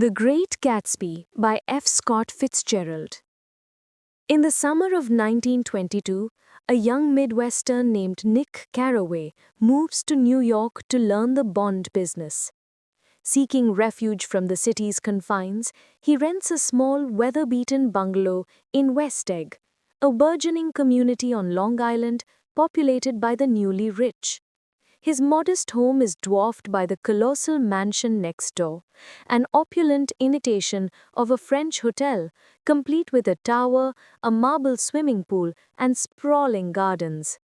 The Great Gatsby by F. Scott Fitzgerald. In the summer of 1922, a young Midwestern named Nick Carraway moves to New York to learn the bond business. Seeking refuge from the city's confines, he rents a small, weather-beaten bungalow in West Egg, a burgeoning community on Long Island populated by the newly rich. His modest home is dwarfed by the colossal mansion next door, an opulent imitation of a French hotel, complete with a tower, a marble swimming pool, and sprawling gardens.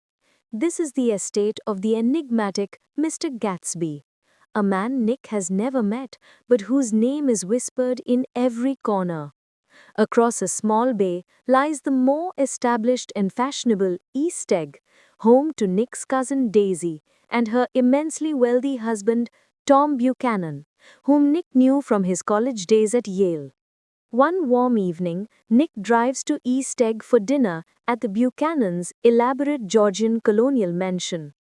This is the estate of the enigmatic Mr. Gatsby, a man Nick has never met, but whose name is whispered in every corner. Across a small bay lies the more established and fashionable East Egg, home to Nick's cousin Daisy and her immensely wealthy husband Tom Buchanan, whom Nick knew from his college days at Yale. One warm evening, Nick drives to East Egg for dinner at the Buchanans' elaborate Georgian colonial mansion.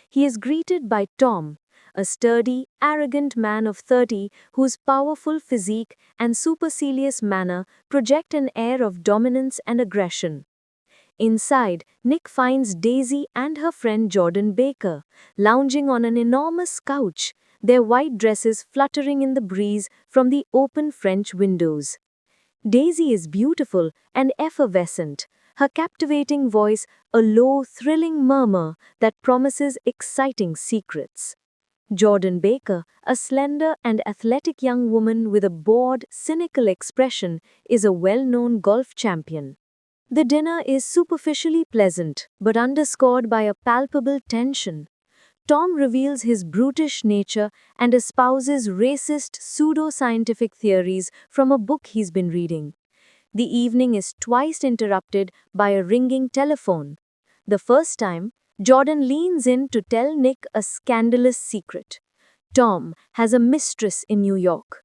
He is greeted by Tom, a sturdy, arrogant man of 30 whose powerful physique and supercilious manner project an air of dominance and aggression. Inside, Nick finds Daisy and her friend Jordan Baker, lounging on an enormous couch, their white dresses fluttering in the breeze from the open French windows. Daisy is beautiful and effervescent, her captivating voice a low, thrilling murmur that promises exciting secrets. Jordan Baker, a slender and athletic young woman with a bored, cynical expression, is a well-known golf champion. The dinner is superficially pleasant, but underscored by a palpable tension. Tom reveals his brutish nature and espouses racist, pseudo-scientific theories from a book he's been reading. The evening is twice interrupted by a ringing telephone. The first time, Jordan leans in to tell Nick a scandalous secret. Tom has a mistress in New York.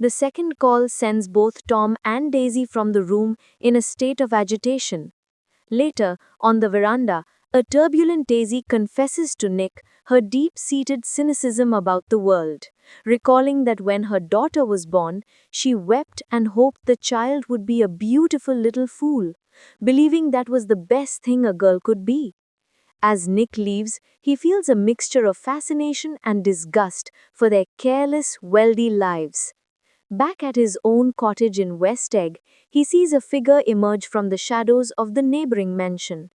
The second call sends both Tom and Daisy from the room in a state of agitation. Later, on the veranda, a turbulent Daisy confesses to Nick her deep-seated cynicism about the world, recalling that when her daughter was born, she wept and hoped the child would be a beautiful little fool, believing that was the best thing a girl could be. As Nick leaves, he feels a mixture of fascination and disgust for their careless, wealthy lives. Back at his own cottage in West Egg, he sees a figure emerge from the shadows of the neighboring mansion.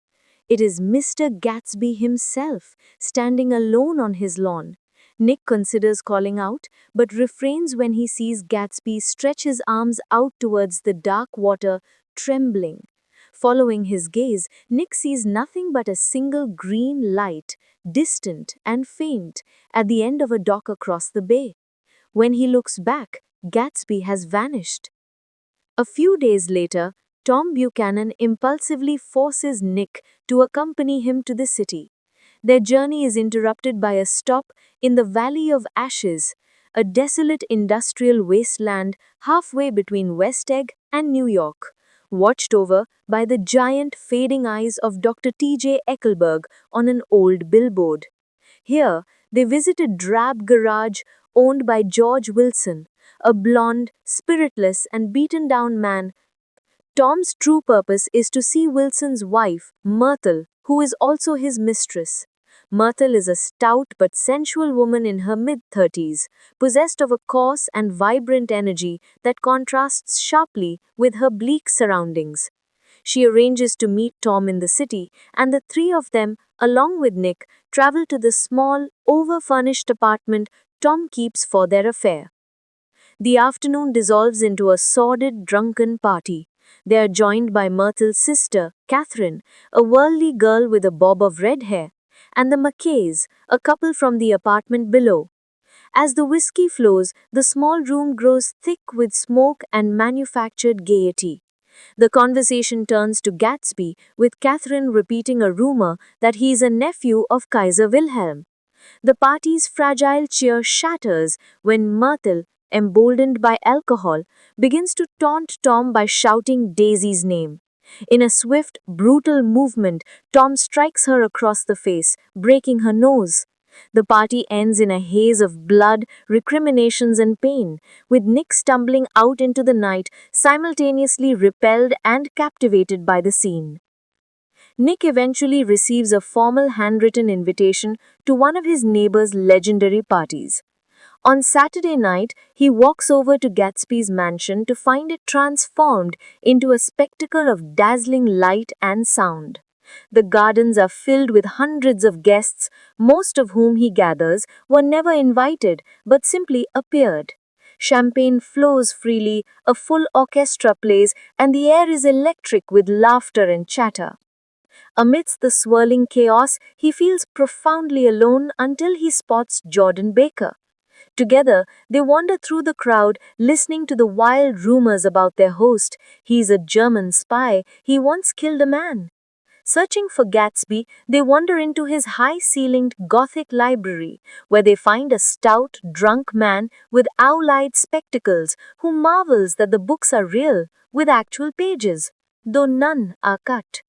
It is Mr. Gatsby himself, standing alone on his lawn. Nick considers calling out, but refrains when he sees Gatsby stretch his arms out towards the dark water, trembling. Following his gaze, Nick sees nothing but a single green light, distant and faint, at the end of a dock across the bay. When he looks back, Gatsby has vanished. A few days later, Tom Buchanan impulsively forces Nick to accompany him to the city. Their journey is interrupted by a stop in the Valley of Ashes, a desolate industrial wasteland halfway between West Egg and New York, watched over by the giant fading eyes of Dr. T.J. Eckelberg on an old billboard. Here, they visit a drab garage owned by George Wilson, a blonde, spiritless, and beaten-down man. Tom's true purpose is to see Wilson's wife, Myrtle, who is also his mistress. Myrtle is a stout but sensual woman in her mid-30s, possessed of a coarse and vibrant energy that contrasts sharply with her bleak surroundings. She arranges to meet Tom in the city, and the three of them, along with Nick, travel to the small, over-furnished apartment Tom keeps for their affair. The afternoon dissolves into a sordid, drunken party. They are joined by Myrtle's sister, Catherine, a worldly girl with a bob of red hair, and the Mackays, a couple from the apartment below. As the whiskey flows, the small room grows thick with smoke and manufactured gaiety. The conversation turns to Gatsby, with Catherine repeating a rumor that he is a nephew of Kaiser Wilhelm. The party's fragile cheer shatters when Myrtle, emboldened by alcohol, begins to taunt Tom by shouting Daisy's name. In a swift, brutal movement, Tom strikes her across the face, breaking her nose. The party ends in a haze of blood, recriminations, and pain, with Nick stumbling out into the night, simultaneously repelled and captivated by the scene. Nick eventually receives a formal handwritten invitation to one of his neighbor's legendary parties. On Saturday night, he walks over to Gatsby's mansion to find it transformed into a spectacle of dazzling light and sound. The gardens are filled with hundreds of guests, most of whom he gathers were never invited but simply appeared. Champagne flows freely, a full orchestra plays, and the air is electric with laughter and chatter. Amidst the swirling chaos, he feels profoundly alone until he spots Jordan Baker. Together, they wander through the crowd, listening to the wild rumors about their host. He's a German spy. He once killed a man. Searching for Gatsby, they wander into his high-ceilinged Gothic library, where they find a stout, drunk man with owl-eyed spectacles who marvels that the books are real, with actual pages, though none are cut.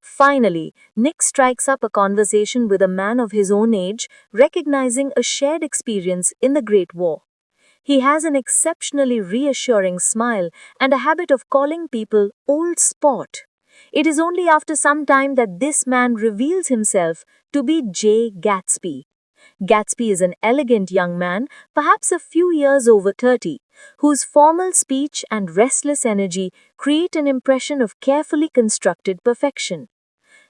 Finally, Nick strikes up a conversation with a man of his own age, recognizing a shared experience in the Great War. He has an exceptionally reassuring smile and a habit of calling people old sport. It is only after some time that this man reveals himself to be Jay Gatsby. Gatsby is an elegant young man, perhaps a few years over 30, whose formal speech and restless energy create an impression of carefully constructed perfection.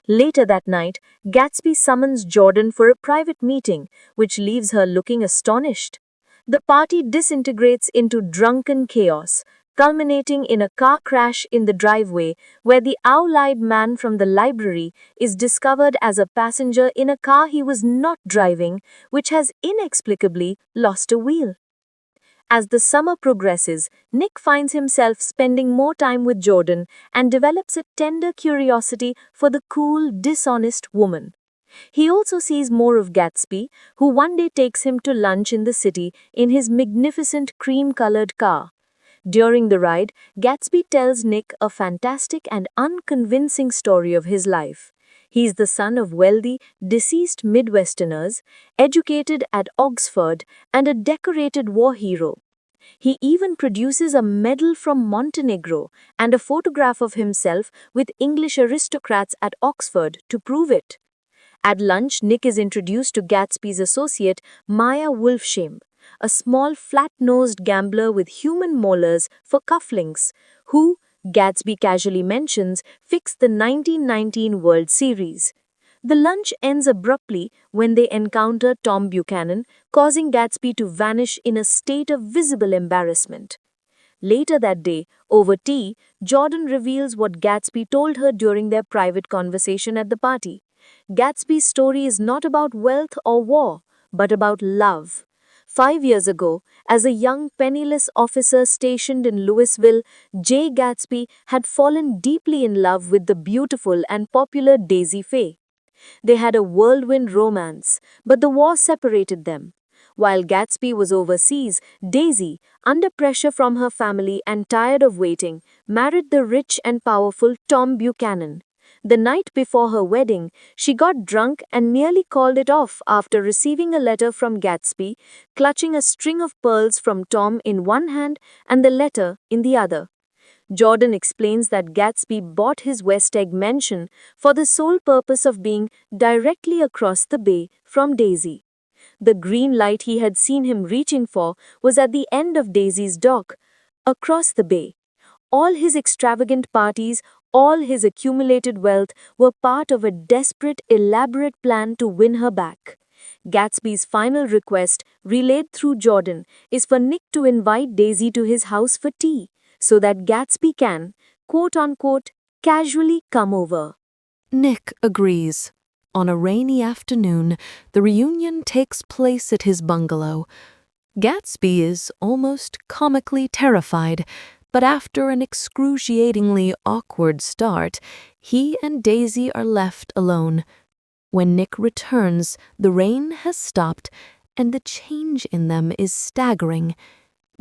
Later that night, Gatsby summons Jordan for a private meeting, which leaves her looking astonished. The party disintegrates into drunken chaos, culminating in a car crash in the driveway where the owl-eyed man from the library is discovered as a passenger in a car he was not driving, which has inexplicably lost a wheel. As the summer progresses, Nick finds himself spending more time with Jordan and develops a tender curiosity for the cool, dishonest woman. He also sees more of Gatsby, who one day takes him to lunch in the city in his magnificent cream-colored car. During the ride, Gatsby tells Nick a fantastic and unconvincing story of his life. He is the son of wealthy, deceased Midwesterners, educated at Oxford, and a decorated war hero. He even produces a medal from Montenegro and a photograph of himself with English aristocrats at Oxford to prove it. At lunch, Nick is introduced to Gatsby's associate, Maya Wolfshame, a small, flat-nosed gambler with human molars for cufflinks, who, Gatsby casually mentions, fixed the 1919 World Series. The lunch ends abruptly when they encounter Tom Buchanan, causing Gatsby to vanish in a state of visible embarrassment. Later that day, over tea, Jordan reveals what Gatsby told her during their private conversation at the party. Gatsby's story is not about wealth or war, but about love. 5 years ago, as a young penniless officer stationed in Louisville, Jay Gatsby had fallen deeply in love with the beautiful and popular Daisy Fay. They had a whirlwind romance, but the war separated them. While Gatsby was overseas, Daisy, under pressure from her family and tired of waiting, married the rich and powerful Tom Buchanan. The night before her wedding, she got drunk and nearly called it off after receiving a letter from Gatsby, clutching a string of pearls from Tom in one hand and the letter in the other. Jordan explains that Gatsby bought his West Egg mansion for the sole purpose of being directly across the bay from Daisy. The green light he had seen him reaching for was at the end of Daisy's dock, across the bay. All his extravagant parties, all his accumulated wealth were part of a desperate, elaborate plan to win her back. Gatsby's final request, relayed through Jordan, is for Nick to invite Daisy to his house for tea, so that Gatsby can, quote-unquote, casually come over. Nick agrees. On a rainy afternoon, the reunion takes place at his bungalow. Gatsby is almost comically terrified, but after an excruciatingly awkward start, he and Daisy are left alone. When Nick returns, the rain has stopped, and the change in them is staggering.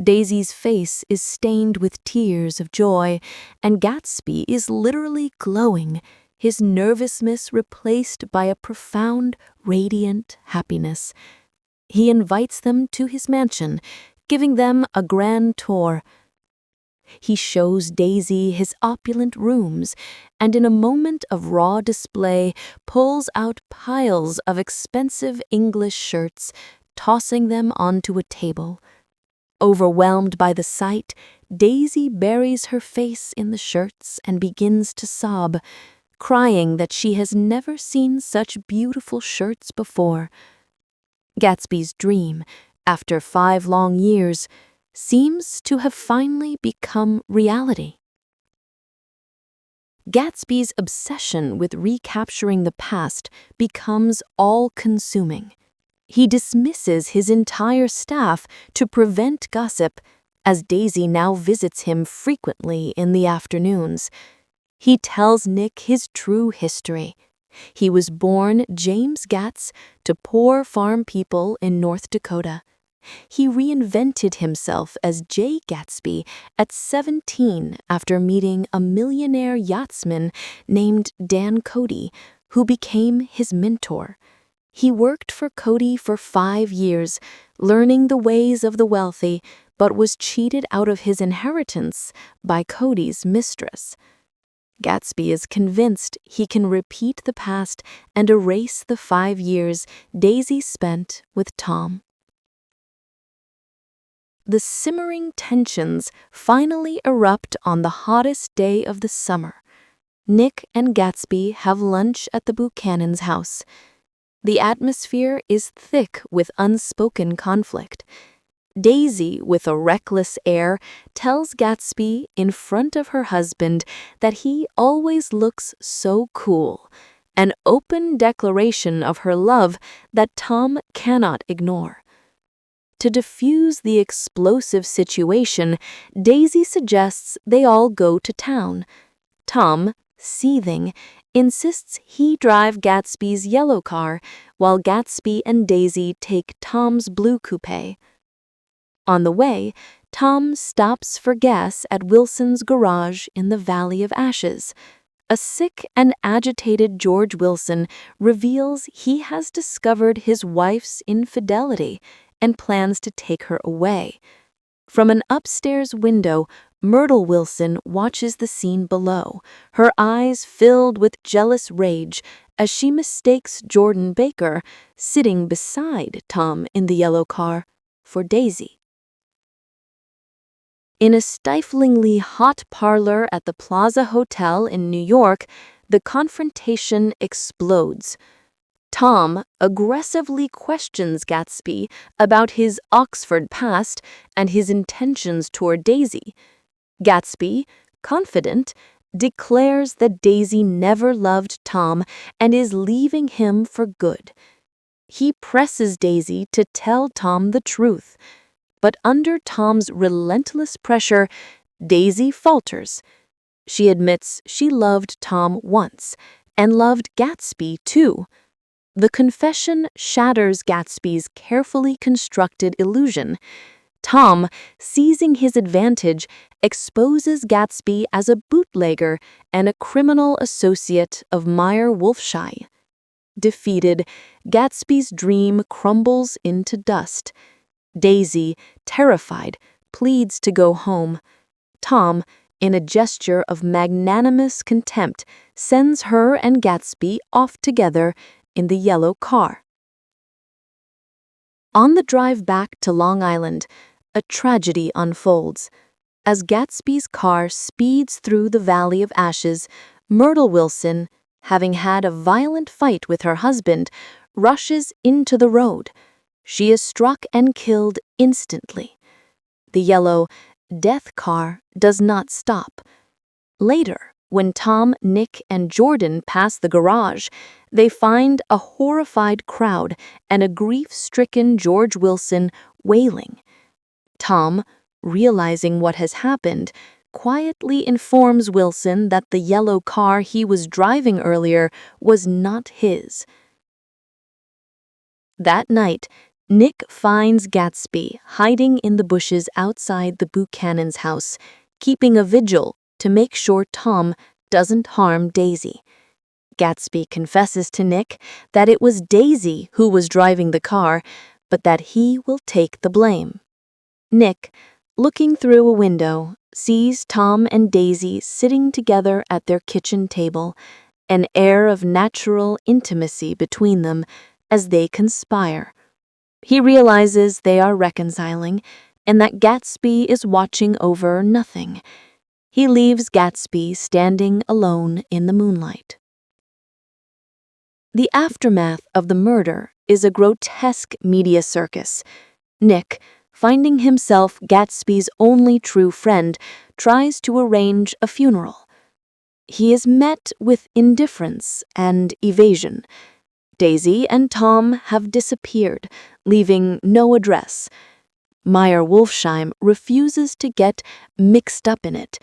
Daisy's face is stained with tears of joy, and Gatsby is literally glowing. his nervousness replaced by a profound, radiant happiness. He invites them to his mansion, giving them a grand tour. He shows Daisy his opulent rooms, and in a moment of raw display pulls out piles of expensive English shirts, tossing them onto a table. Overwhelmed by the sight, Daisy buries her face in the shirts and begins to sob, crying that she has never seen such beautiful shirts before. Gatsby's dream, after 5 long years, seems to have finally become reality. Gatsby's obsession with recapturing the past becomes all-consuming. He dismisses his entire staff to prevent gossip, as Daisy now visits him frequently in the afternoons. He tells Nick his true history. He was born James Gatz to poor farm people in North Dakota. He reinvented himself as Jay Gatsby at 17 after meeting a millionaire yachtsman named Dan Cody, who became his mentor. He worked for Cody for 5 years, learning the ways of the wealthy, but was cheated out of his inheritance by Cody's mistress. Gatsby is convinced he can repeat the past and erase the 5 years Daisy spent with Tom. The simmering tensions finally erupt on the hottest day of the summer. Nick and Gatsby have lunch at the Buchanan's house. The atmosphere is thick with unspoken conflict. Daisy, with a reckless air, tells Gatsby in front of her husband that he always looks so cool, an open declaration of her love that Tom cannot ignore. To diffuse the explosive situation, Daisy suggests they all go to town. Tom, seething, insists he drive Gatsby's yellow car, while Gatsby and Daisy take Tom's blue coupe. On the way, Tom stops for gas at Wilson's garage in the Valley of Ashes. A sick and agitated George Wilson reveals he has discovered his wife's infidelity and plans to take her away. From an upstairs window, Myrtle Wilson watches the scene below, her eyes filled with jealous rage as she mistakes Jordan Baker, sitting beside Tom in the yellow car, for Daisy. In a stiflingly hot parlor at the Plaza Hotel in New York, the confrontation explodes. Tom aggressively questions Gatsby about his Oxford past and his intentions toward Daisy. Gatsby, confident, declares that Daisy never loved Tom and is leaving him for good. He presses Daisy to tell Tom the truth, but under Tom's relentless pressure, Daisy falters. She admits she loved Tom once and loved Gatsby too. The confession shatters Gatsby's carefully constructed illusion. Tom, seizing his advantage, exposes Gatsby as a bootlegger and a criminal associate of Meyer Wolfsheim. Defeated, Gatsby's dream crumbles into dust. Daisy, terrified, pleads to go home. Tom, in a gesture of magnanimous contempt, sends her and Gatsby off together in the yellow car. On the drive back to Long Island, a tragedy unfolds. As Gatsby's car speeds through the Valley of Ashes, Myrtle Wilson, having had a violent fight with her husband, rushes into the road. She is struck and killed instantly. The yellow death car does not stop. Later, when Tom, Nick, and Jordan pass the garage, they find a horrified crowd and a grief-stricken George Wilson wailing. Tom, realizing what has happened, quietly informs Wilson that the yellow car he was driving earlier was not his. That night, Nick finds Gatsby hiding in the bushes outside the Buchanan's house, keeping a vigil to make sure Tom doesn't harm Daisy. Gatsby confesses to Nick that it was Daisy who was driving the car, but that he will take the blame. Nick, looking through a window, sees Tom and Daisy sitting together at their kitchen table, an air of natural intimacy between them as they conspire. He realizes they are reconciling and that Gatsby is watching over nothing. He leaves Gatsby standing alone in the moonlight. The aftermath of the murder is a grotesque media circus. Nick, finding himself Gatsby's only true friend, tries to arrange a funeral. He is met with indifference and evasion. Daisy and Tom have disappeared, leaving no address. Meyer Wolfsheim refuses to get mixed up in it.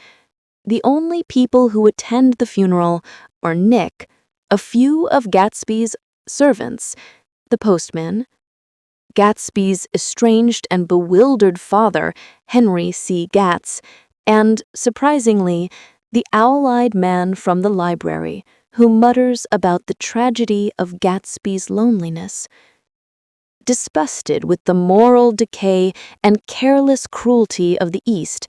The only people who attend the funeral are Nick, a few of Gatsby's servants, the postman, Gatsby's estranged and bewildered father, Henry C. Gatz, and, surprisingly, the owl-eyed man from the library who mutters about the tragedy of Gatsby's loneliness. Disgusted with the moral decay and careless cruelty of the East,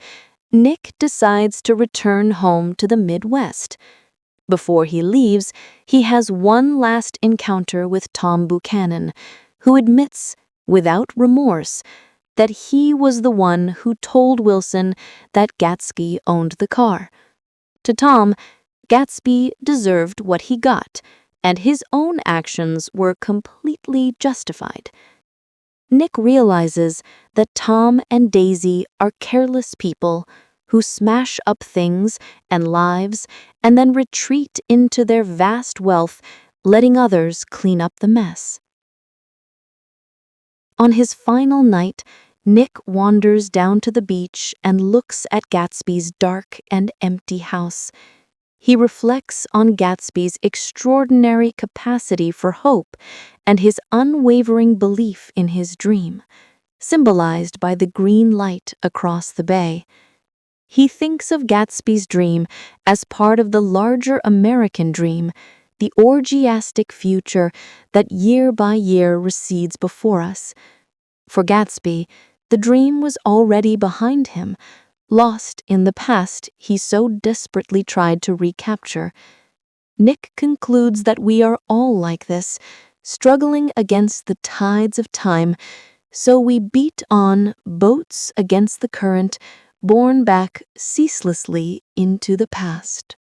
Nick decides to return home to the Midwest. Before he leaves, he has one last encounter with Tom Buchanan, who admits, without remorse, that he was the one who told Wilson that Gatsby owned the car. To Tom, Gatsby deserved what he got, and his own actions were completely justified. Nick realizes that Tom and Daisy are careless people who smash up things and lives and then retreat into their vast wealth, letting others clean up the mess. On his final night, Nick wanders down to the beach and looks at Gatsby's dark and empty house. He reflects on Gatsby's extraordinary capacity for hope and his unwavering belief in his dream, symbolized by the green light across the bay. He thinks of Gatsby's dream as part of the larger American dream, the orgiastic future that year by year recedes before us. For Gatsby, the dream was already behind him, lost in the past he so desperately tried to recapture. Nick concludes that we are all like this, struggling against the tides of time, so we beat on boats against the current, borne back ceaselessly into the past.